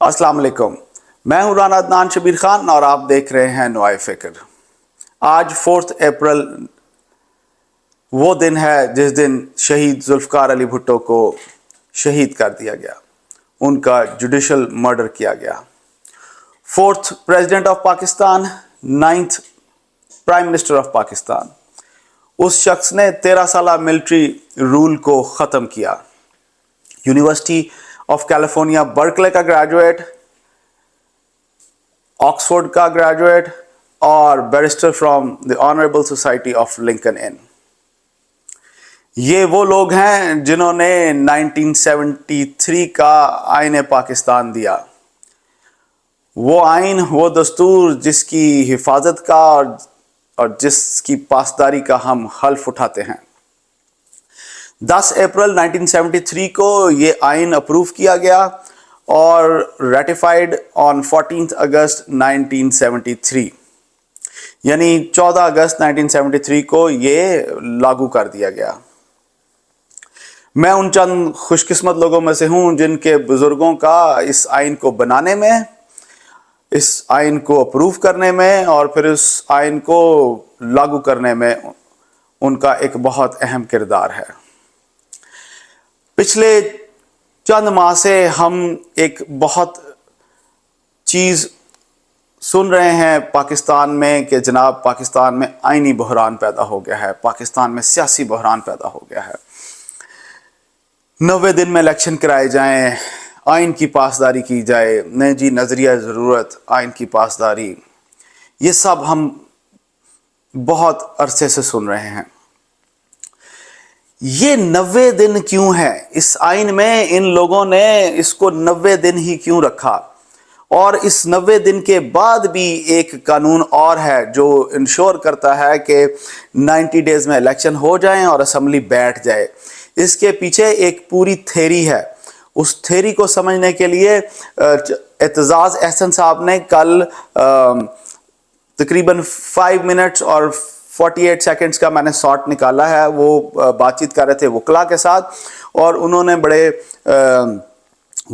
السلام علیکم، میں ہوں رانا عدنان شبیر خان اور آپ دیکھ رہے ہیں نوائے فکر۔ آج 4 اپریل وہ دن ہے جس دن شہید ذوالفقار علی بھٹو کو شہید کر دیا گیا، ان کا جوڈیشل مرڈر کیا گیا۔ 4th president of Pakistan, 9th prime minister of Pakistan, اس شخص نے 13 سالہ ملٹری رول کو ختم کیا۔ یونیورسٹی آف کیلیفورنیا برکلے کا گریجویٹ، آکسفورڈ کا گریجویٹ اور barrister from the honourable society of Lincoln Inn. یہ وہ لوگ ہیں جنہوں نے 1973 کا آئین پاکستان دیا، وہ آئین، وہ دستور جس کی حفاظت کا اور جس کی پاسداری کا ہم حلف اٹھاتے ہیں۔ 10 اپریل 1973 کو یہ آئین اپروو کیا گیا اور ریٹیفائیڈ آن 14 اگست 1973، یعنی 14 اگست 1973 کو یہ لاگو کر دیا گیا۔ میں ان چند خوش قسمت لوگوں میں سے ہوں جن کے بزرگوں کا اس آئین کو بنانے میں، اس آئین کو اپروو کرنے میں اور پھر اس آئین کو لاگو کرنے میں ان کا ایک بہت اہم کردار ہے۔ پچھلے چند ماہ سے ہم ایک بہت چیز سن رہے ہیں پاکستان میں کہ جناب پاکستان میں آئینی بحران پیدا ہو گیا ہے، پاکستان میں سیاسی بحران پیدا ہو گیا ہے، 90 دن میں الیکشن کرائے جائیں، آئین کی پاسداری کی جائے، نہیں جی نظریہ ضرورت، آئین کی پاسداری، یہ سب ہم بہت عرصے سے سن رہے ہیں۔ یہ 90 دن کیوں ہے؟ اس آئین میں ان لوگوں نے اس کو 90 دن ہی کیوں رکھا؟ اور اس 90 دن کے بعد بھی ایک قانون اور ہے جو انشور کرتا ہے کہ 90 ڈیز میں الیکشن ہو جائیں اور اسمبلی بیٹھ جائے۔ اس کے پیچھے ایک پوری تھیری ہے۔ اس تھیری کو سمجھنے کے لیے اعتزاز احسن صاحب نے کل تقریباً 5 منٹس اور 48 سیکنڈز کا میں نے شارٹ نکالا ہے، وہ بات چیت کر رہے تھے وکلا کے ساتھ، اور انہوں نے بڑے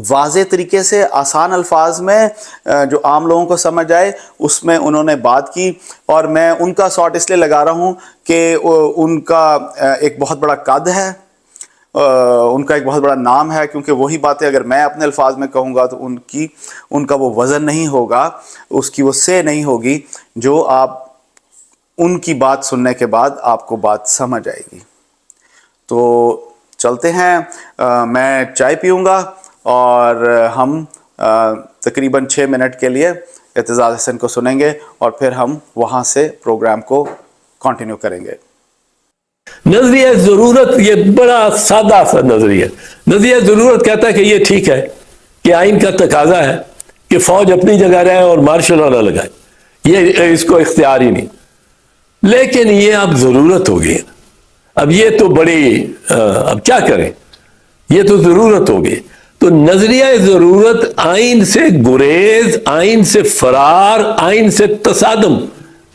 واضح طریقے سے آسان الفاظ میں جو عام لوگوں کو سمجھ آئے اس میں انہوں نے بات کی، اور میں ان کا شارٹ اس لیے لگا رہا ہوں کہ ان کا ایک بہت بڑا قد ہے، ان کا ایک بہت بڑا نام ہے، کیونکہ وہی باتیں اگر میں اپنے الفاظ میں کہوں گا تو ان کا وہ وزن نہیں ہوگا، اس کی وہ سے نہیں ہوگی جو آپ ان کی بات سننے کے بعد آپ کو بات سمجھ آئے گی۔ تو چلتے ہیں، میں چائے پیوں گا اور ہم تقریباً 6 منٹ کے لیے اعتزاز حسن کو سنیں گے اور پھر ہم وہاں سے پروگرام کو کنٹینیو کریں گے۔ نظریہ ضرورت یہ بڑا سادہ سا نظریہ ضرورت کہتا ہے کہ یہ ٹھیک ہے کہ آئین کا تقاضا ہے کہ فوج اپنی جگہ رہے اور مارشل لا نہ لگائے، یہ اس کو اختیار ہی نہیں، لیکن یہ اب ضرورت ہو گئی، اب یہ تو بڑی اب کیا کریں، یہ تو ضرورت ہو گئی۔ تو نظریہ ضرورت آئین سے گریز، آئین سے فرار، آئین سے تصادم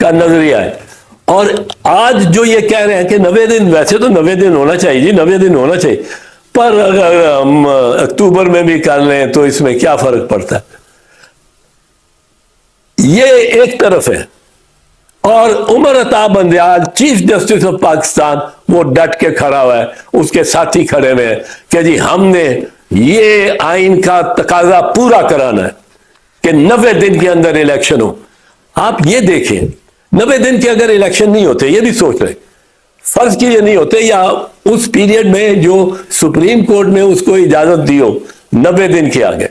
کا نظریہ ہے۔ اور آج جو یہ کہہ رہے ہیں کہ 90 دن، ویسے تو 90 دن ہونا چاہیے جی، 90 دن ہونا چاہیے، پر اگر ہم اکتوبر میں بھی کر لیں تو اس میں کیا فرق پڑتا ہے؟ یہ ایک طرف ہے، اور Umar Ata Bandial chief justice of Pakistan وہ ڈٹ کے کھڑا ہوا ہے، اس کے ساتھی کھڑے ہوئے ہیں کہ جی ہم نے یہ آئین کا تقاضا پورا کرانا ہے کہ 90 دن کے اندر الیکشن ہو۔ آپ یہ دیکھیں 90 دن کے اگر الیکشن نہیں ہوتے، یہ بھی سوچ رہے فرض کی یہ نہیں ہوتے، یا اس پیریڈ میں جو سپریم کورٹ نے اس کو اجازت دی ہو 90 دن کے آگے،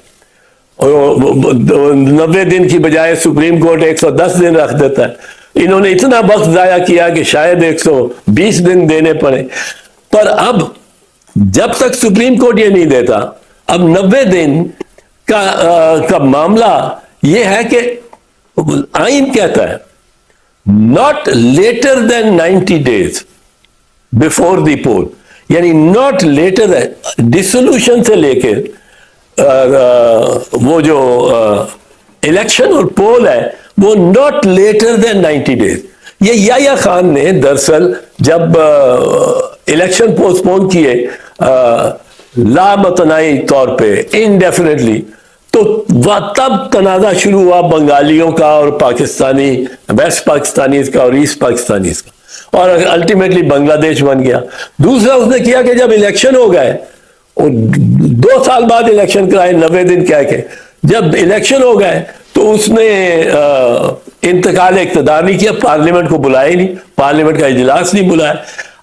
90 دن کی بجائے سپریم کورٹ 110 دن رکھ دیتا ہے، انہوں نے اتنا وقت ضائع کیا کہ شاید 120 دن دینے پڑے۔ پر اب جب تک سپریم کورٹ یہ نہیں دیتا، اب 90 دن کا معاملہ یہ ہے کہ آئین کہتا ہے not later than 90 days before the poll، یعنی not later dissolution سے لے کے وہ جو الیکشن اور پول ہے وہ not later than 90 days۔ یہ یحییٰ خان نے دراصل جب الیکشن پوسٹ پون کیے لامتناعی طور پہ انڈیفینیٹلی، تو تب تنازع شروع ہوا بنگالیوں کا اور پاکستانی ویسٹ پاکستانیز کا اور ایسٹ پاکستانیز کا، اور الٹیمیٹلی بنگلہ دیش بن گیا۔ دوسرا اس نے کیا کہ جب الیکشن ہو گئے، اور 2 سال بعد الیکشن کرائے 90 دن کہہ کے، جب الیکشن ہو گئے تو اس نے انتقال اقتدار نہیں کیا، پارلیمنٹ کو بلایا ہی نہیں، پارلیمنٹ کا اجلاس نہیں بلایا۔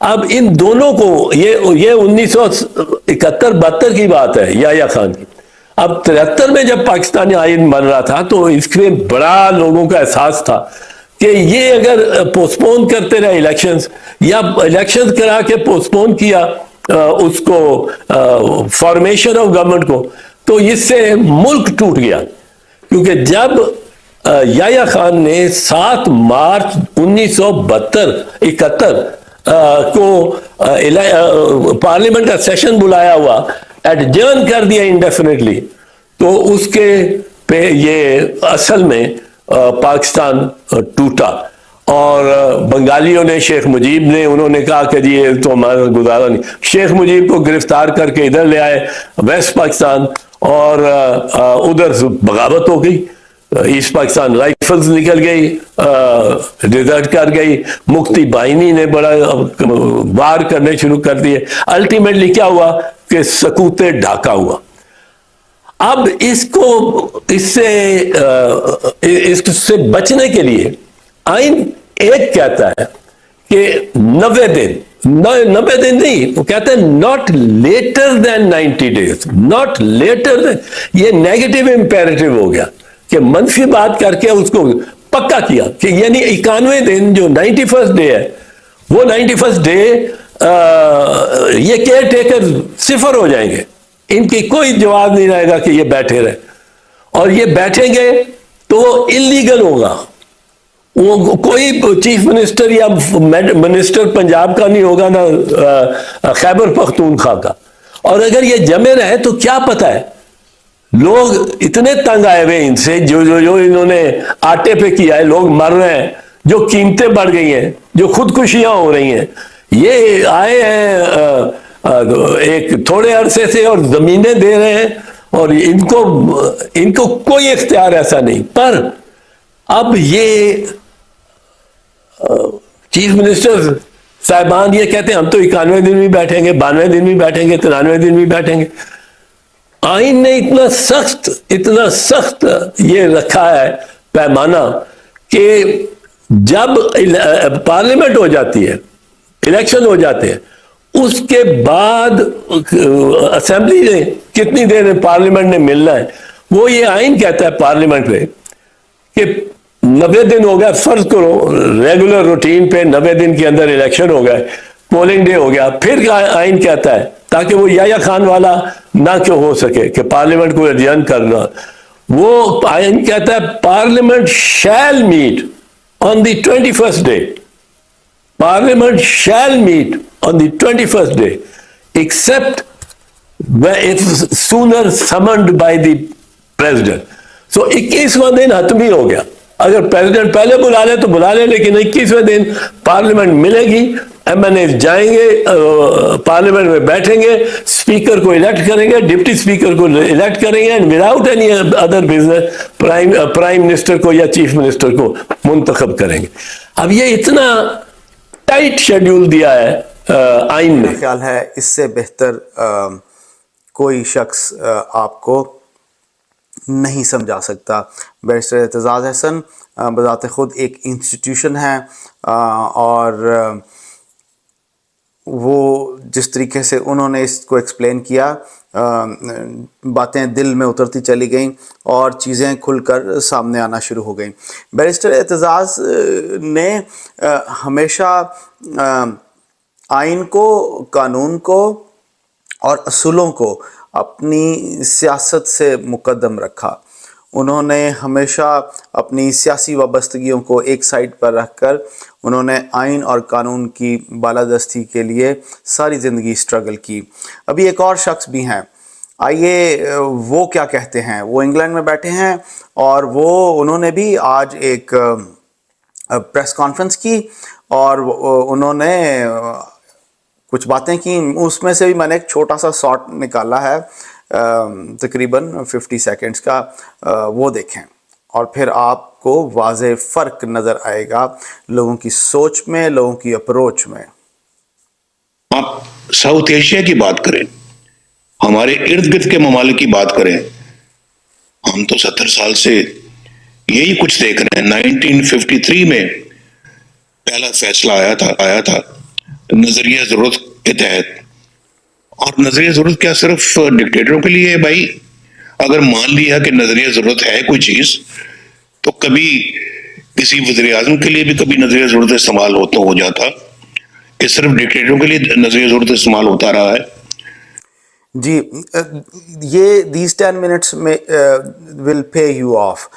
اب ان دونوں کو یہ 1971-72 کی بات ہے یحییٰ خان کی۔ اب 73 میں جب پاکستانی آئین بن رہا تھا تو اس میں بڑا لوگوں کا احساس تھا کہ یہ اگر پوسٹ پون کرتے رہے الیکشنز، یا الیکشنز کرا کے پوسٹ پون کیا اس کو فارمیشن آف گورنمنٹ کو، تو اس سے ملک ٹوٹ گیا۔ کیونکہ جب یحییٰ خان نے 7 مارچ 1971 کو پارلیمنٹ کا سیشن بلایا ہوا، ایڈجرن کر دیا انڈیفینیٹلی، تو اس کے پہ یہ اصل میں پاکستان ٹوٹا۔ اور بنگالیوں نے، شیخ مجیب نے، انہوں نے کہا کہ جی یہ تو ہمارا گزارا نہیں۔ شیخ مجیب کو گرفتار کر کے ادھر لے آئے ویسٹ پاکستان، اور ادھر بغاوت ہو گئی، ایسٹ پاکستان رائفلز نکل گئی، ڈیزرٹ کر گئی، مفتی بائنی نے بڑا وار کرنے شروع کر دیے۔ الٹیمیٹلی کیا ہوا کہ سکوت ڈھاکہ ہوا۔ اب اس سے بچنے کے لیے آئین ایک کہتا ہے کہ 90 دن، 90 دن نہیں، وہ کہتا ہے not later than 90 days، not later than، یہ نیگیٹو امپیریٹو ہو گیا کہ منفی بات کر کے اس کو پکا کیا کہ یعنی 91 دن جو 91st ڈے ہے، وہ 91st ڈے یہ کیئر ٹیکر صفر ہو جائیں گے، ان کی کوئی جواب نہیں رہے گا کہ یہ بیٹھے رہے، اور یہ بیٹھیں گے تو وہ انلیگل ہوگا۔ وہ کوئی چیف منسٹر یا منسٹر پنجاب کا نہیں ہوگا، نہ خیبر پختونخوا کا۔ اور اگر یہ جمے رہے تو کیا پتہ ہے، لوگ اتنے تنگ آئے ہوئے ان سے، جو انہوں نے آٹے پہ کیا ہے، لوگ مر رہے ہیں، جو قیمتیں بڑھ گئی ہیں، جو خودکشیاں ہو رہی ہیں، یہ آئے ہیں ایک تھوڑے عرصے سے اور زمینیں دے رہے ہیں، اور ان کو کوئی اختیار ایسا نہیں۔ پر اب یہ چیف منسٹر صاحبان یہ کہتے ہیں ہم تو 91 دن بھی بیٹھیں گے، 92 دن بھی بیٹھیں گے، 93 دن بھی بیٹھیں گے۔ آئین نے اتنا سخت یہ رکھا ہے پیمانہ کہ جب پارلیمنٹ ہو جاتی ہے، الیکشن ہو جاتے ہیں، اس کے بعد اسمبلی نے کتنی دیر میں پارلیمنٹ نے ملنا ہے، وہ یہ آئین کہتا ہے پارلیمنٹ پہ کہ 90 دن ہو گیا، فرض کرو ریگولر روٹین پہ 90 دن کے اندر الیکشن ہو گئے، پولنگ ڈے ہو گیا، پھر آئین کہتا ہے تاکہ وہ یحییٰ خان والا نہ کیوں ہو سکے کہ پارلیمنٹ کو ایڈجرن کرنا، وہ آئین کہتا ہے parliament shell meat on the 21st day, parliament shell meat on the 21st day accept if sooner summoned by the president۔ سو 21واں دن حتمی ہو گیا، اگر پریزیڈنٹ پہلے بلا لے تو بلا لے، لیکن 21ویں دن پارلیمنٹ ملے گی، ایم این اے جائیں گے، پارلیمنٹ میں بیٹھیں گے، اسپیکر کو الیکٹ کریں گے، ڈپٹی اسپیکر کو الیکٹ کریں گے، and without any other business prime minister کو یا چیف منسٹر کو منتخب کریں گے۔ اب یہ اتنا ٹائٹ شیڈیول دیا ہے آئین میں۔ میرا خیال ہے اس سے بہتر کوئی شخص آپ کو نہیں سمجھا سکتا۔ بیرسٹر اعتزاز احسن بذات خود ایک انسٹیٹیوشن ہے، اور وہ جس طریقے سے انہوں نے اس کو ایکسپلین کیا، باتیں دل میں اترتی چلی گئیں اور چیزیں کھل کر سامنے آنا شروع ہو گئیں۔ بیرسٹر اعتزاز نے ہمیشہ آئین کو، قانون کو اور اصولوں کو اپنی سیاست سے مقدم رکھا۔ انہوں نے ہمیشہ اپنی سیاسی وابستگیوں کو ایک سائڈ پر رکھ کر انہوں نے آئین اور قانون کی بالادستی کے لیے ساری زندگی اسٹرگل کی۔ ابھی ایک اور شخص بھی ہیں، آئیے وہ کیا کہتے ہیں۔ وہ انگلینڈ میں بیٹھے ہیں، اور انہوں نے بھی آج ایک پریس کانفرنس کی، اور انہوں نے کچھ باتیں کی، اس میں سے بھی میں نے ایک چھوٹا سا شارٹ نکالا ہے تقریباً 50 سیکنڈز کا وہ دیکھیں اور پھر آپ کو واضح فرق نظر آئے گا لوگوں کی سوچ میں, لوگوں کی اپروچ میں. آپ ساؤتھ ایشیا کی بات کریں, ہمارے ارد گرد کے ممالک کی بات کریں, ہم تو 70 سال سے یہی کچھ دیکھ رہے ہیں. 1953 میں پہلا فیصلہ آیا تھا نظریہ ضرورت کے تحت, اور نظریہ ضرورت کیا صرف ڈکٹیٹروں کے لیے ہے بھائی؟ اگر مان لیا کہ نظریہ ضرورت ہے کوئی چیز, تو کبھی کسی وزیر اعظم کے لیے بھی کبھی نظریہ ضرورت استعمال ہو جاتا, کہ صرف ڈکٹیٹروں کے لیے نظریہ ضرورت استعمال ہوتا رہا ہے؟ جی, یہ these 10 minutes میں will pay you off.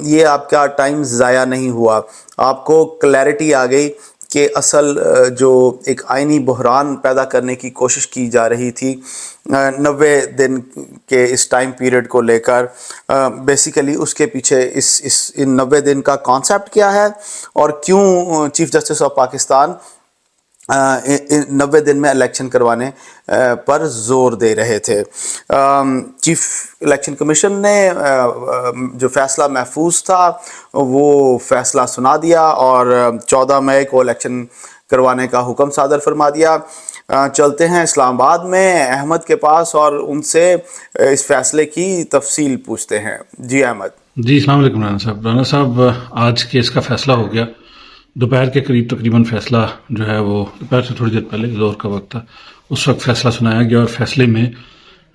یہ آپ کا ٹائم ضائع نہیں ہوا, آپ کو کلیئرٹی آ گئی کہ اصل جو ایک آئینی بحران پیدا کرنے کی کوشش کی جا رہی تھی 90 دن کے اس ٹائم پیریڈ کو لے کر, بیسیکلی اس کے پیچھے ان 90 دن کا کانسیپٹ کیا ہے اور کیوں چیف جسٹس آف پاکستان 90 دن میں الیکشن کروانے پر زور دے رہے تھے. چیف الیکشن کمیشن نے جو فیصلہ محفوظ تھا وہ فیصلہ سنا دیا اور 14 مئی کو الیکشن کروانے کا حکم صادر فرما دیا. چلتے ہیں اسلام آباد میں احمد کے پاس اور ان سے اس فیصلے کی تفصیل پوچھتے ہیں. جی احمد. جی السلام علیکم رانا صاحب. رانا صاحب, آج کیس کا فیصلہ ہو گیا. دوپہر کے قریب تقریباً فیصلہ جو ہے وہ دوپہر سے تھوڑی دیر پہلے زور کا وقت تھا, اس وقت فیصلہ سنایا گیا, اور فیصلے میں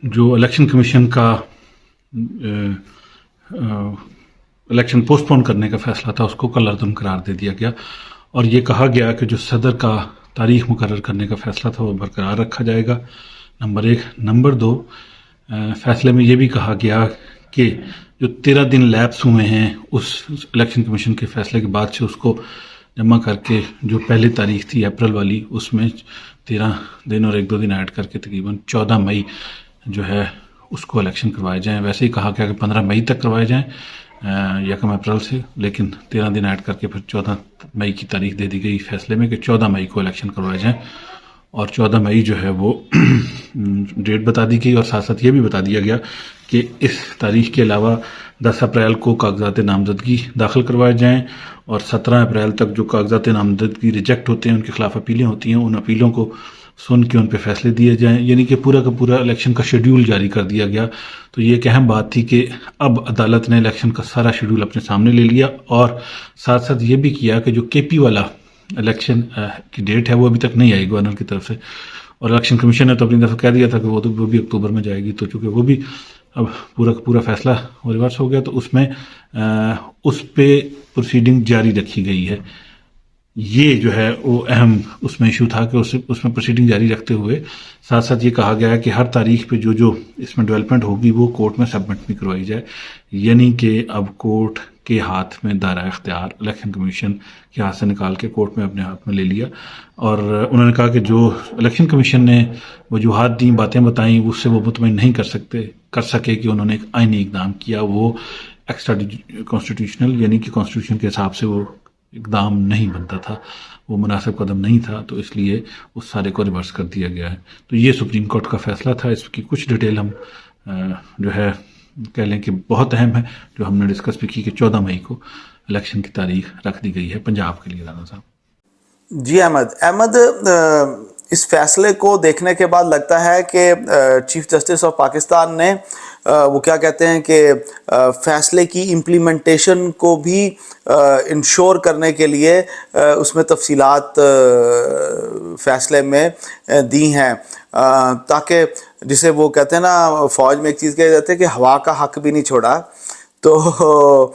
جو الیکشن کمیشن کا الیکشن پوسٹ پون کرنے کا فیصلہ تھا اس کو کالعدم قرار دے دیا گیا, اور یہ کہا گیا کہ جو صدر کا تاریخ مقرر کرنے کا فیصلہ تھا وہ برقرار رکھا جائے گا, نمبر 1. نمبر 2, فیصلے میں یہ بھی کہا گیا کہ جو 13 دن لیپس ہوئے ہیں اس الیکشن کمیشن کے فیصلے کے بعد سے, اس کو جمع کر کے جو پہلی تاریخ تھی اپریل والی, اس میں 13 دن اور 1-2 دن ایڈ کر کے تقریباً 14 مئی جو ہے اس کو الیکشن کروائے جائیں. ویسے ہی کہا گیا کہ 15 مئی تک کروائے جائیں 1 اپریل سے, لیکن 13 دن ایڈ کر کے پھر 14 مئی کی تاریخ دے دی گئی فیصلے میں کہ 14 مئی کو الیکشن کروائے جائیں, اور 14 مئی جو ہے وہ ڈیٹ بتا دی گئی, اور ساتھ ساتھ یہ بھی بتا دیا گیا کہ اس تاریخ کے علاوہ 10 اپریل کو کاغذات نامزدگی داخل کروائے جائیں, اور 17 اپریل تک جو کاغذات نامزدگی ریجیکٹ ہوتے ہیں ان کے خلاف اپیلیں ہوتی ہیں, ان اپیلوں کو سن کے ان پہ فیصلے دیے جائیں. یعنی کہ پورا کا پورا الیکشن کا شیڈیول جاری کر دیا گیا. تو یہ ایک اہم بات تھی کہ اب عدالت نے الیکشن کا سارا شیڈیول اپنے سامنے لے لیا, اور ساتھ ساتھ یہ بھی کیا کہ جو کے پی والا الیکشن کی ڈیٹ ہے وہ ابھی تک نہیں آئی گورنر کی طرف سے, اور الیکشن کمیشن نے تو اپنی طرف کہہ دیا تھا کہ وہ بھی اکتوبر میں جائے گی. تو چونکہ وہ بھی اب پورا کا پورا فیصلہ ریورس ہو گیا, تو اس میں اس پہ پروسیڈنگ جاری رکھی گئی ہے. یہ جو ہے وہ اہم اس میں ایشو تھا کہ اس میں پروسیڈنگ جاری رکھتے ہوئے ساتھ ساتھ یہ کہا گیا کہ ہر تاریخ پہ جو اس میں ڈیولپمنٹ ہوگی وہ کورٹ میں سبمٹ بھی کروائی جائے. یعنی کہ اب کورٹ کے ہاتھ میں دائرہ اختیار الیکشن کمیشن کے ہاتھ سے نکال کے کورٹ میں اپنے ہاتھ میں لے لیا, اور انہوں نے کہا کہ جو الیکشن کمیشن نے وجوہات دیں, باتیں بتائیں, اس سے وہ مطمئن نہیں کر سکے کہ انہوں نے ایک آئینی اقدام کیا, وہ ایکسٹرا کانسٹیٹیوشنل یعنی کہ کانسٹیٹیوشن کے حساب سے وہ اقدام نہیں بنتا تھا, وہ مناسب قدم نہیں تھا, تو اس لیے اس سارے کو ریورس کر دیا گیا ہے. تو یہ سپریم کورٹ کا فیصلہ تھا. اس کی کچھ ڈیٹیل ہم جو ہے کہہ لیں کہ بہت اہم ہے, جو ہم نے ڈسکس بھی کی کہ 14 مئی کو الیکشن کی تاریخ رکھ دی گئی ہے پنجاب کے لیے. رانا صاحب. جی احمد, اس فیصلے کو دیکھنے کے بعد لگتا ہے کہ چیف جسٹس آف پاکستان نے وہ کیا کہتے ہیں کہ فیصلے کی امپلیمنٹیشن کو بھی انشور کرنے کے لیے اس میں تفصیلات فیصلے میں دی ہیں, تاکہ جسے وہ کہتے ہیں نا فوج میں ایک چیز کہے جاتے ہیں کہ ہوا کا حق بھی نہیں چھوڑا. تو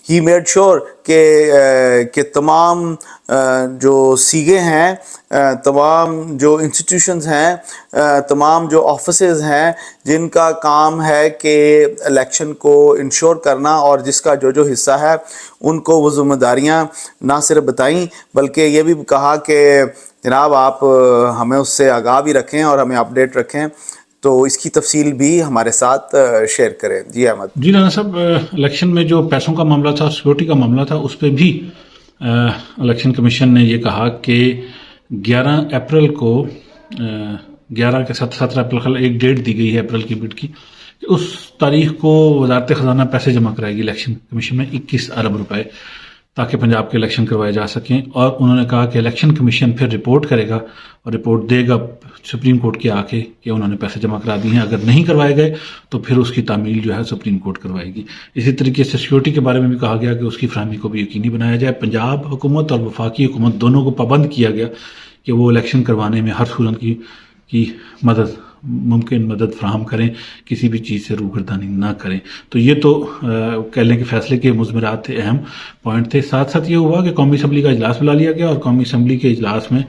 ہی میڈ شور کہ تمام جو سیگے ہیں, تمام جو انسٹیٹیوشنز ہیں, تمام جو آفیسز ہیں جن کا کام ہے کہ الیکشن کو انشور کرنا, اور جس کا جو حصہ ہے ان کو وہ ذمہ داریاں نہ صرف بتائیں بلکہ یہ بھی کہا کہ جناب آپ ہمیں اس سے آگاہ بھی رکھیں اور ہمیں اپڈیٹ رکھیں. تو اس کی تفصیل بھی ہمارے ساتھ شیئر کریں. جی احمد. جی رانا صاحب, الیکشن میں جو پیسوں کا معاملہ تھا, سیکورٹی کا معاملہ تھا, اس پہ بھی الیکشن کمیشن نے یہ کہا کہ 11 اپریل کو 11 کے 17 اپریل ایک ڈیٹ دی گئی ہے اپریل کی بٹ کی کہ اس تاریخ کو وزارت خزانہ پیسے جمع کرائے گی الیکشن کمیشن میں 21 ارب روپے تاکہ پنجاب کے الیکشن کروائے جا سکیں. اور انہوں نے کہا کہ الیکشن کمیشن پھر رپورٹ کرے گا اور رپورٹ دے گا سپریم کورٹ کے آ کے کہ انہوں نے پیسے جمع کرا دیے ہیں. اگر نہیں کروائے گئے تو پھر اس کی تعمیل جو ہے سپریم کورٹ کروائے گی. اسی طریقے سے سیکورٹی کے بارے میں بھی کہا گیا کہ اس کی فراہمی کو بھی یقینی بنایا جائے. پنجاب حکومت اور وفاقی حکومت دونوں کو پابند کیا گیا کہ وہ الیکشن کروانے میں ہر صورت کی ممکن مدد فراہم کریں, کسی بھی چیز سے روگردانی نہ کریں. تو یہ تو کہہ لیں کہ فیصلے کے مضمرات تھے, اہم پوائنٹ تھے. ساتھ ساتھ یہ ہوا کہ قومی اسمبلی کا اجلاس بلا لیا گیا اور قومی اسمبلی کے اجلاس میں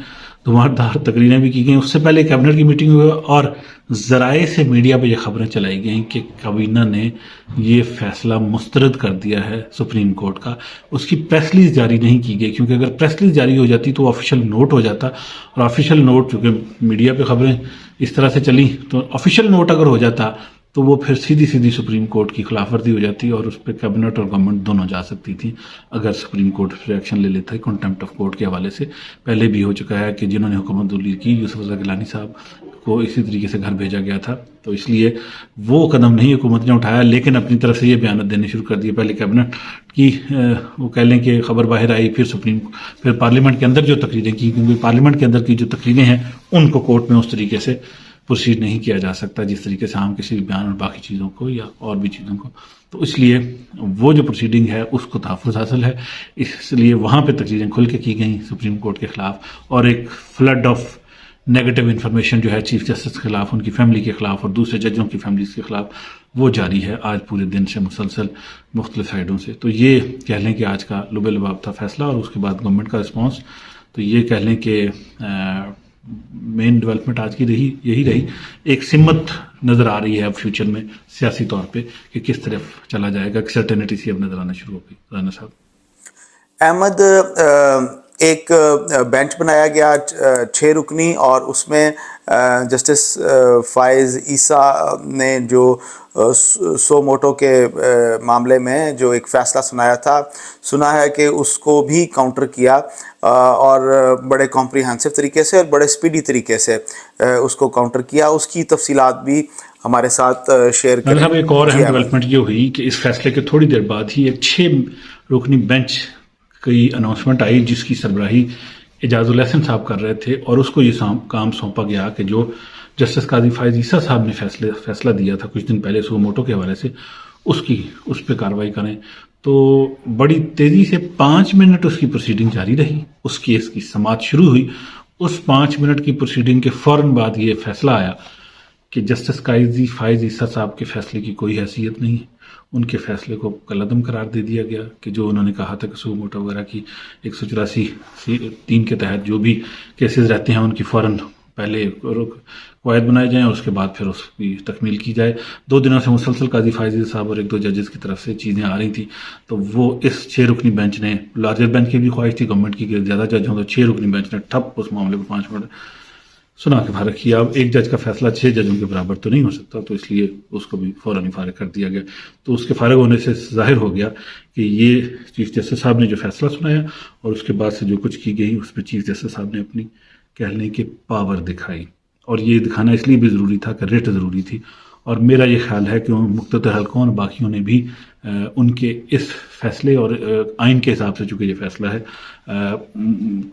دھماکدار تقریریں بھی کی گئیں. اس سے پہلے کیبنٹ کی میٹنگ ہوئی اور ذرائع سے میڈیا پہ یہ خبریں چلائی گئیں کہ کابینہ نے یہ فیصلہ مسترد کر دیا ہے سپریم کورٹ کا. اس کی پریس ریلیز جاری نہیں کی گئی کیونکہ اگر پریس ریلیز جاری ہو جاتی تو وہ آفیشیل نوٹ ہو جاتا, اور آفیشیل نوٹ چونکہ میڈیا پہ خبریں اس طرح سے چلی تو آفیشیل نوٹ اگر ہو جاتا تو وہ پھر سیدھی سپریم کورٹ کی خلاف ورزی ہو جاتی اور اس پہ کیبنٹ اور گورنمنٹ دونوں جا سکتی تھی اگر سپریم کورٹ پھر ایکشن لے لیتا ہے. کنٹمپٹ آف کورٹ کے حوالے سے پہلے بھی ہو چکا ہے کہ جنہوں نے حکومت دلیل کی, یوسف رضا گیلانی صاحب کو اسی طریقے سے گھر بھیجا گیا تھا. تو اس لیے وہ قدم نہیں حکومت نے اٹھایا, لیکن اپنی طرف سے یہ بیانات دینے شروع کر دیے. پہلے کیبنٹ کی وہ کہہ لیں کہ خبر باہر آئی, پھر پارلیمنٹ کے اندر جو تقریریں کی, کیونکہ پارلیمنٹ کے اندر کی جو تقریریں ہیں ان کو کورٹ میں اس طریقے سے پروسیڈ نہیں کیا جا سکتا جس طریقے سے عام کسی بھی بیان اور باقی چیزوں کو یا اور بھی چیزوں کو. تو اس لیے وہ جو پروسیڈنگ ہے اس کو تحفظ حاصل ہے, اس لیے وہاں پہ تقریریں کھل کے کی گئیں سپریم کورٹ کے خلاف, اور ایک فلڈ آف نیگیٹو انفارمیشن جو ہے چیف جسٹس کے خلاف, ان کی فیملی کے خلاف اور دوسرے ججوں کی فیملیز کے خلاف وہ جاری ہے آج پورے دن سے مسلسل مختلف سائڈوں سے. تو یہ کہہ لیں کہ آج کا لب لباب تھا فیصلہ, اور اس کے بعد گورنمنٹ کا رسپانس. تو یہ کہہ لیں کہ مین ڈیولپمنٹ آج کی یہی رہی. ایک سمت نظر آ رہی ہے اب فیوچر میں سیاسی طور پہ کہ کس طرف چلا جائے گا, سرٹینٹی سی اب نظر آنا شروع ہو گئی. رانا صاحب. احمد, ایک بینچ بنایا گیا 6 رکنی, اور اس میں جسٹس فائز عیسیٰ نے جو سو موٹو کے معاملے میں جو ایک فیصلہ سنا ہے کہ اس کو بھی کاؤنٹر کیا اور بڑے کمپریہنسو طریقے سے اور بڑے سپیڈی طریقے سے اس کو کاؤنٹر کیا. اس کی تفصیلات بھی ہمارے ساتھ شیئر کریں. ایک اور اہم ڈیولپمنٹ یہ ہوئی کہ اس فیصلے کے تھوڑی دیر بعد ہی ایک 6 رکنی بینچ کی اناؤنسمنٹ آئی جس کی سربراہی اعجاز الاحسن صاحب کر رہے تھے, اور اس کو یہ کام سونپا گیا کہ جو جسٹس قاضی فائز عیسیٰ صاحب نے فیصلہ دیا تھا کچھ دن پہلے سو موٹو کے حوالے سے, اس پہ کارروائی کریں. تو بڑی تیزی سے 5 منٹ اس کی پروسیڈنگ جاری رہی, اس کیس کی سماعت شروع ہوئی. اس 5 منٹ کی پروسیڈنگ کے فوراً بعد یہ فیصلہ آیا کہ جسٹس قاضی فائز عیسیٰ صاحب کے فیصلے کی کوئی حیثیت نہیں ہے. ان کے فیصلے کو کالعدم قرار دے دیا گیا کہ جو انہوں نے کہا تھا کہ سو موٹو وغیرہ کی 184(3) کے تحت جو بھی کیسز رہتے ہیں ان کی فوراً پہلے قواعد بنائے جائیں اور اس کے بعد پھر اس کی تکمیل کی جائے. 2 دنوں سے مسلسل قاضی فائز عیسیٰ صاحب اور 1-2 ججز کی طرف سے چیزیں آ رہی تھیں, تو وہ اس 6 رکنی بینچ نے, لارجر بینچ کی بھی خواہش تھی گورنمنٹ کی کہ زیادہ جج ہوں, تو 6 رکنی بینچ نے ٹھپ اس معاملے کو 5 منٹ سنا کے فارغ کیا. اب ایک جج کا فیصلہ 6 ججوں کے برابر تو نہیں ہو سکتا, تو اس لیے اس کو بھی فوراً فارغ کر دیا گیا. تو اس کے فارغ ہونے سے ظاہر ہو گیا کہ یہ چیف جسٹس صاحب نے جو فیصلہ سنایا اور اس کے بعد سے جو کچھ کی گئی اس پہ چیف جسٹس صاحب نے اپنی کہہ لیں کہ پاور دکھائی, اور یہ دکھانا اس لیے بھی ضروری تھا کہ ریٹ ضروری تھی. اور میرا یہ خیال ہے کہ مقتدر حلقوں اور باقیوں نے بھی ان کے اس فیصلے اور آئین کے حساب سے چونکہ یہ فیصلہ ہے,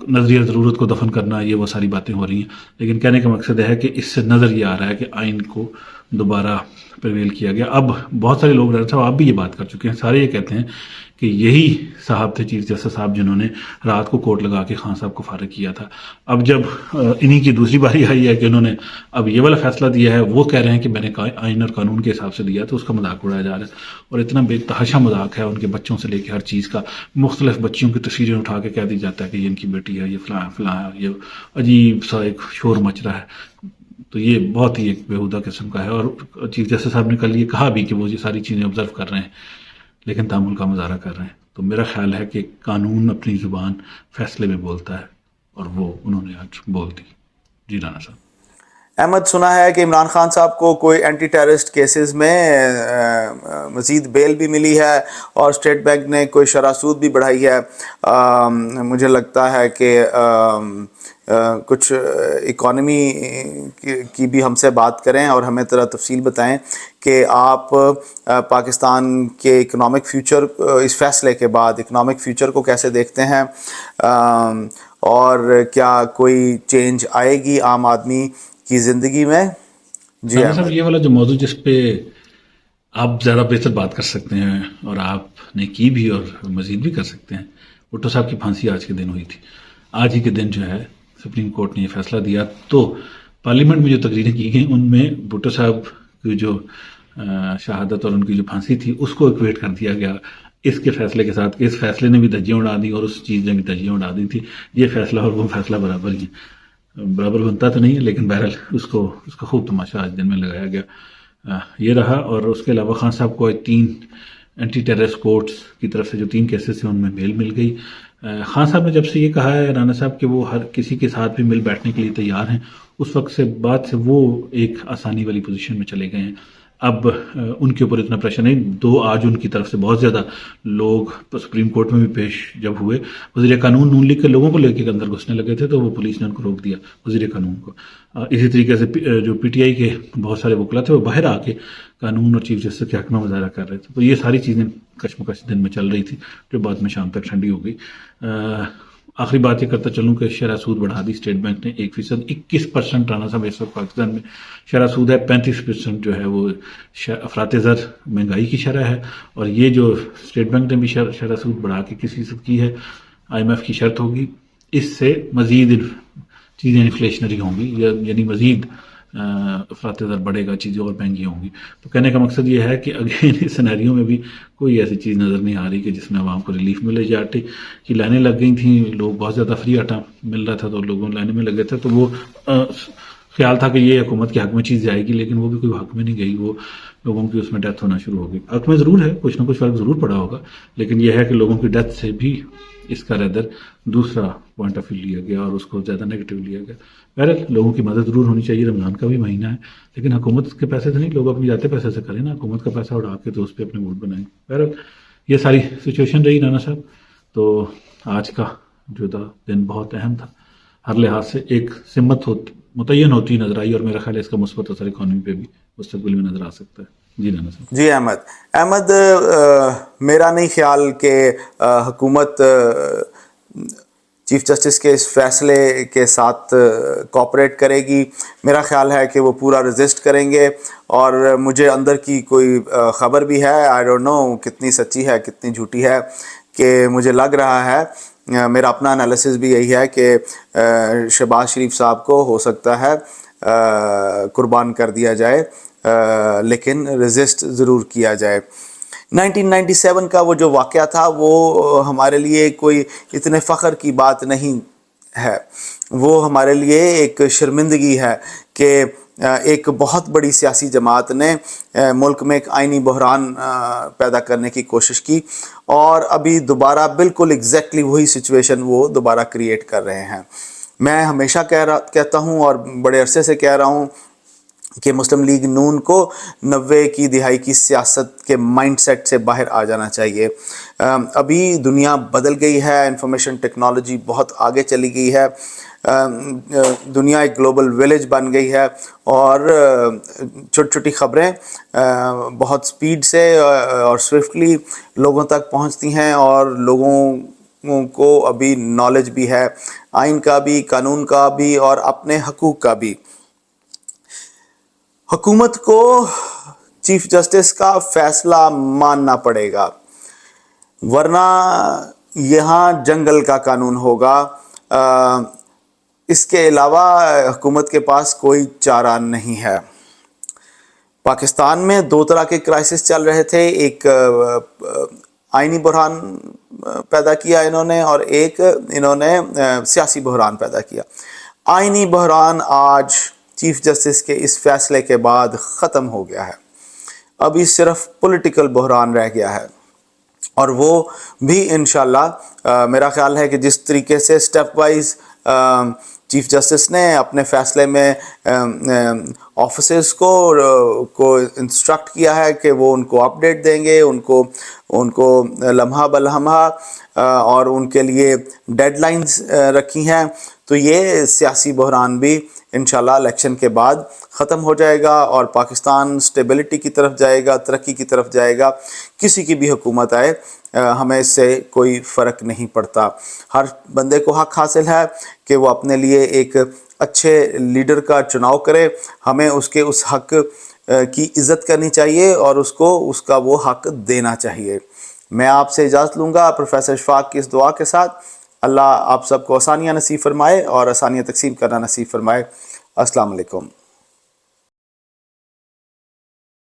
نظریہ ضرورت کو دفن کرنا, یہ وہ ساری باتیں ہو رہی ہیں, لیکن کہنے کا مقصد ہے کہ اس سے نظر یہ آ رہا ہے کہ آئین کو دوبارہ پریویل کیا گیا. اب بہت سارے لوگ ڈاکٹر صاحب آپ بھی یہ بات کر چکے ہیں, سارے یہ کہتے ہیں کہ یہی صاحب تھے چیف جسٹس صاحب جنہوں نے رات کو کوٹ لگا کے خان صاحب کو فارغ کیا تھا. اب جب انہی کی دوسری باری آئی ہے کہ انہوں نے اب یہ والا فیصلہ دیا ہے, وہ کہہ رہے ہیں کہ میں نے آئین اور قانون کے حساب سے دیا, تو اس کا مذاق اڑایا جا رہا ہے. اور اتنا بے تحاشا مذاق ہے ان کے بچوں سے لے کے ہر چیز کا, مختلف بچیوں کی تصویریں اٹھا کے کہہ دی جاتا ہے کہ یہ ان کی بیٹی ہے, یہ فلاں فلاں ہے, یہ عجیب سا ایک شور مچ رہا ہے. تو یہ بہت ہی ایک بیہودہ قسم کا ہے. اور چیف جسٹس صاحب نے کل یہ کہا بھی کہ وہ یہ ساری چیزیں آبزرو کر رہے ہیں لیکن تعامل کا مظاہرہ کر رہے ہیں. تو میرا خیال ہے کہ قانون اپنی زبان فیصلے میں بولتا ہے, اور وہ انہوں نے آج بول دی. جی رانا صاحب. احمد، سنا ہے کہ عمران خان صاحب کو کوئی اینٹی ٹیررسٹ کیسز میں مزید بیل بھی ملی ہے اور اسٹیٹ بینک نے کوئی شرح سود بھی بڑھائی ہے. مجھے لگتا ہے کہ کچھ اکانومی کی بھی ہم سے بات کریں اور ہمیں ذرا تفصیل بتائیں کہ آپ پاکستان کے اکنامک فیوچر، اس فیصلے کے بعد اکنامک فیوچر کو کیسے دیکھتے ہیں، اور کیا کوئی چینج آئے گی عام آدمی کی زندگی میں. جی صاحب احمد. یہ والا جو موضوع جس پہ آپ زیادہ بہتر بات کر سکتے ہیں اور آپ نے کی بھی اور مزید بھی کر سکتے ہیں، بھٹو صاحب کی پھانسی آج کے دن ہوئی تھی. آج ہی کے دن جو ہے سپریم کورٹ نے یہ فیصلہ دیا، تو پارلیمنٹ میں جو تقریریں کی گئیں ان میں بھٹو صاحب کی جو شہادت اور ان کی جو پھانسی تھی اس کو ایکویٹ کر دیا گیا اس کے فیصلے کے ساتھ، کہ اس فیصلے نے بھی دھجیاں اڑا دی اور اس چیز نے بھی دھجیاں اڑا دی تھی. یہ فیصلہ اور وہ فیصلہ برابر ہی ہیں. برابر بنتا تو نہیں ہے لیکن بہرحال اس کا خوب تماشا آج دن میں لگایا گیا. یہ رہا. اور اس کے علاوہ خان صاحب کو 3 اینٹی ٹیررسٹ کورٹس کی طرف سے جو 3 کیسز تھے ان میں بیل مل گئی. خان صاحب نے جب سے یہ کہا ہے رانا صاحب کہ وہ ہر کسی کے ساتھ بھی مل بیٹھنے کے لیے تیار ہیں، اس وقت سے بعد سے وہ ایک آسانی والی پوزیشن میں چلے گئے ہیں. اب ان کے اوپر اتنا پریشر نہیں. 2 آج ان کی طرف سے بہت زیادہ لوگ سپریم کورٹ میں بھی پیش جب ہوئے، وزیر قانون نون لیگ کے لوگوں کو لے کے اندر گھسنے لگے تھے تو وہ پولیس نے ان کو روک دیا، وزیر قانون کو. اسی طریقے سے جو پی ٹی آئی کے بہت سارے وکلا تھے وہ باہر آ کے قانون اور چیف جسٹس کے حق میں مظاہرہ کر رہے تھے. تو یہ ساری چیزیں کشمکش دن میں چل رہی تھی جو بعد میں شام تک ٹھنڈی ہو گئی. آخری بات یہ کرتا چلوں کہ شرح سود بڑھا دی اسٹیٹ بینک نے 1%، 21% رانا صاحب اس وقت پاکستان میں شرح سود ہے. 35% جو ہے وہ افراط زر مہنگائی کی شرح ہے. اور یہ جو اسٹیٹ بینک نے بھی شرح سود بڑھا کے 21% کی ہے، IMF کی شرط ہوگی اس سے مزید چیزیں انفلیشنری ہوں گی، یعنی مزید افراط زر بڑھے گا، چیزیں اور مہنگی ہوں گی. تو کہنے کا مقصد یہ ہے کہ اگین اس سینیریو میں بھی کوئی ایسی چیز نظر نہیں آ رہی کہ جس میں عوام کو ریلیف ملے. یا آٹے کی لائنیں لگ گئی تھیں، لوگ بہت زیادہ فری آٹا مل رہا تھا تو لوگوں لائنیں میں لگے تھے، تو وہ خیال تھا کہ یہ حکومت کے حق میں چیز جائے گی، لیکن وہ بھی کوئی حق میں نہیں گئی. وہ لوگوں کی اس میں ڈیتھ ہونا شروع ہو گئی. حق میں ضرور ہے، کچھ نہ کچھ فرق ضرور پڑا ہوگا، لیکن یہ ہے کہ لوگوں کی ڈیتھ سے بھی اس کا ریدر دوسرا پوائنٹ آف ویو لیا گیا اور اس کو زیادہ نیگیٹو لیا گیا. بہرحال لوگوں کی مدد ضرور ہونی چاہیے، رمضان کا بھی مہینہ ہے، لیکن حکومت کے پیسے سے نہیں، لوگ اپنی جاتے پیسے سے کریں نا، حکومت کا پیسہ اڑا کے تو اس پہ اپنے ووٹ بنائیں. بہرحال یہ ساری سچویشن رہی رانا صاحب. تو آج کا جو دن بہت اہم تھا، ہر لحاظ سے ایک سمت متعین ہوتی نظر آئی، اور میرا خیال ہے اس کا مثبت اثر اکانومی پہ بھی مستقبل میں نظر آ سکتا ہے. جی رانا صاحب. جی احمد، میرا نہیں خیال کہ حکومت چیف جسٹس کے اس فیصلے کے ساتھ کوآپریٹ کرے گی. میرا خیال ہے کہ وہ پورا رزسٹ کریں گے، اور مجھے اندر کی کوئی خبر بھی ہے، آئی ڈونٹ نو کتنی سچی ہے کتنی جھوٹی ہے، کہ مجھے لگ رہا ہے، میرا اپنا انالیسس بھی یہی ہے کہ شہباز شریف صاحب کو ہو سکتا ہے قربان کر دیا جائے، لیکن رزسٹ ضرور کیا جائے. 1997 کا وہ جو واقعہ تھا وہ ہمارے لیے کوئی اتنے فخر کی بات نہیں ہے، وہ ہمارے لیے ایک شرمندگی ہے کہ ایک بہت بڑی سیاسی جماعت نے ملک میں ایک آئینی بحران پیدا کرنے کی کوشش کی، اور ابھی دوبارہ بالکل ایگزیکٹلی وہی سچویشن وہ دوبارہ کریٹ کر رہے ہیں. میں ہمیشہ کہتا ہوں اور بڑے عرصے سے کہہ رہا ہوں کہ مسلم لیگ نون کو 90 کی دہائی کی سیاست کے مائنڈ سیٹ سے باہر آ جانا چاہیے. ابھی دنیا بدل گئی ہے، انفارمیشن ٹیکنالوجی بہت آگے چلی گئی ہے، دنیا ایک گلوبل ویلیج بن گئی ہے، اور چھوٹی چھوٹی خبریں بہت سپیڈ سے اور سوئفٹلی لوگوں تک پہنچتی ہیں، اور لوگوں کو ابھی نالج بھی ہے، آئین کا بھی، قانون کا بھی، اور اپنے حقوق کا بھی. حکومت کو چیف جسٹس کا فیصلہ ماننا پڑے گا، ورنہ یہاں جنگل کا قانون ہوگا. اس کے علاوہ حکومت کے پاس کوئی چارہ نہیں ہے. پاکستان میں 2 طرح کے کرائسس چل رہے تھے، ایک آئینی بحران پیدا کیا انہوں نے، اور ایک انہوں نے سیاسی بحران پیدا کیا. آئینی بحران آج چیف جسٹس کے اس فیصلے کے بعد ختم ہو گیا ہے، ابھی صرف پولیٹیکل بحران رہ گیا ہے، اور وہ بھی انشاءاللہ میرا خیال ہے کہ جس طریقے سے سٹیپ وائز چیف جسٹس نے اپنے فیصلے میں آفیسرز کو انسٹرکٹ کیا ہے کہ وہ ان کو اپڈیٹ دیں گے، ان کو لمحہ بلمحہ اور ان کے لیے ڈیڈ لائنز رکھی ہیں. تو یہ سیاسی بحران بھی انشاءاللہ الیکشن کے بعد ختم ہو جائے گا اور پاکستان سٹیبلٹی کی طرف جائے گا، ترقی کی طرف جائے گا. کسی کی بھی حکومت آئے ہمیں اس سے کوئی فرق نہیں پڑتا. ہر بندے کو حق حاصل ہے کہ وہ اپنے لیے ایک اچھے لیڈر کا چناؤ کرے. ہمیں اس حق کی عزت کرنی چاہیے اور اس کا وہ حق دینا چاہیے. میں آپ سے اجازت لوں گا پروفیسر اشفاق کی اس دعا کے ساتھ. اللہ آپ سب کو آسانیاں نصیب فرمائے اور آسانیاں تقسیم کرنا نصیب فرمائے. السلام علیکم.